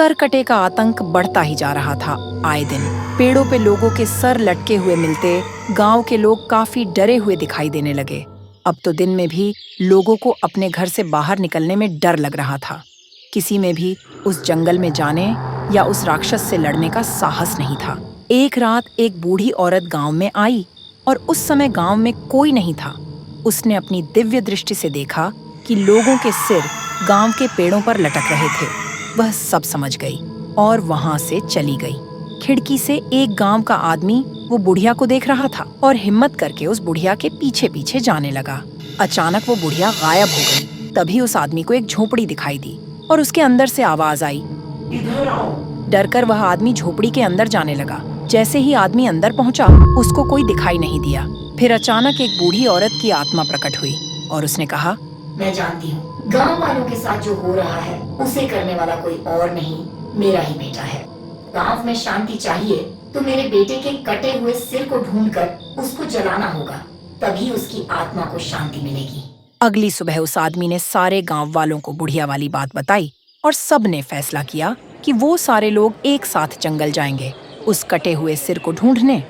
सरकटे का आतंक बढ़ता ही जा रहा था। आए दिन पेड़ों पे लोगों के सर लटके हुए मिलते, गांव के लोग काफी डरे हुए दिखाई देने लगे। अब तो दिन में भी लोगों को अपने घर से बाहर निकलने में डर लग रहा था। किसी में भी उस जंगल में जाने या उस राक्षस से लड़ने का साहस नहीं था। एक रात एक बूढ़ी औरत गांव में आई और उस समय गांव में कोई नहीं था। उसने अपनी दिव्य दृष्टि से देखा कि लोगों के सिर गांव के पेड़ों पर लटक रहे थे। वह सब समझ गई और वहां से चली गई। खिड़की से एक गांव का आदमी वो बुढ़िया को देख रहा था और हिम्मत करके उस बुढ़िया के पीछे पीछे जाने लगा। अचानक वो बुढ़िया गायब हो गई। तभी उस आदमी को एक झोपड़ी दिखाई दी और उसके अंदर से आवाज आई, इधर आओ। डरकर वह आदमी झोपड़ी के अंदर जाने लगा। जैसे ही आदमी अंदर पहुंचा, उसको कोई दिखाई नहीं दिया। फिर अचानक एक बूढ़ी औरत की आत्मा प्रकट हुई और उसने कहा, मैं जानती हूँ गांव वालों के साथ जो हो रहा है उसे करने वाला कोई और नहीं, मेरा ही बेटा है। गांव में शांति चाहिए तो मेरे बेटे के कटे हुए सिर को ढूंढकर उसको जलाना होगा, तभी उसकी आत्मा को शांति मिलेगी। अगली सुबह उस आदमी ने सारे गांव वालों को बुढ़िया वाली बात बताई और सब ने फैसला किया कि वो सारे लोग एक साथ जंगल जाएंगे उस कटे हुए सिर को ढूंढने।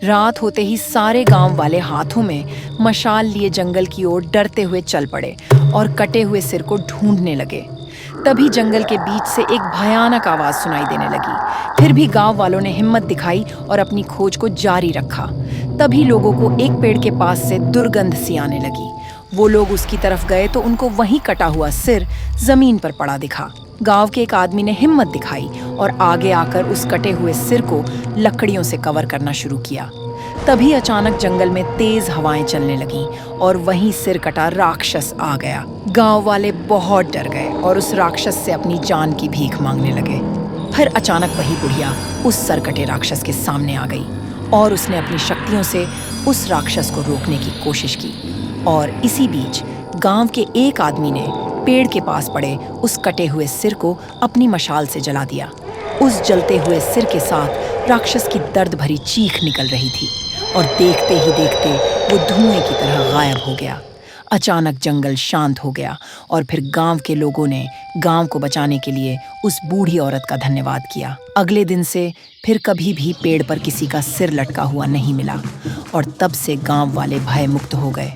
रात होते ही सारे गांव वाले हाथों में मशाल लिए जंगल की ओर डरते हुए चल पड़े और कटे हुए सिर को ढूंढने लगे। तभी जंगल के बीच से एक भयानक आवाज सुनाई देने लगी। फिर भी गांव वालों ने हिम्मत दिखाई और अपनी खोज को जारी रखा। तभी लोगों को एक पेड़ के पास से दुर्गंध सी आने लगी। वो लोग उसकी तरफ गए तो उनको वहीं कटा हुआ सिर जमीन पर पड़ा दिखा। गांव के एक आदमी ने हिम्मत दिखाई और आगे आकर उस कटे हुए सिर को लकड़ियों से कवर करना शुरू किया। तभी अचानक जंगल में तेज हवाएं चलने लगीं और वहीं सिर कटा राक्षस आ गया। गांव वाले बहुत डर गए और उस राक्षस से अपनी जान की भीख मांगने लगे। फिर अचानक वही बुढ़िया उस सरकटे राक्षस के सामने आ गई और उसने अपनी शक्तियों से उस राक्षस को रोकने की कोशिश की। और इसी बीच गांव के एक आदमी ने पेड़ के पास पड़े उस कटे हुए सिर को अपनी मशाल से जला दिया। उस जलते हुए सिर के साथ राक्षस की दर्द भरी चीख निकल रही थी और देखते ही देखते वो धुएं की तरह गायब हो गया। अचानक जंगल शांत हो गया और फिर गांव के लोगों ने गांव को बचाने के लिए उस बूढ़ी औरत का धन्यवाद किया। अगले दिन से फिर कभी भी पेड़ पर किसी का सिर लटका हुआ नहीं मिला और तब से गांव वाले भय मुक्त हो गए।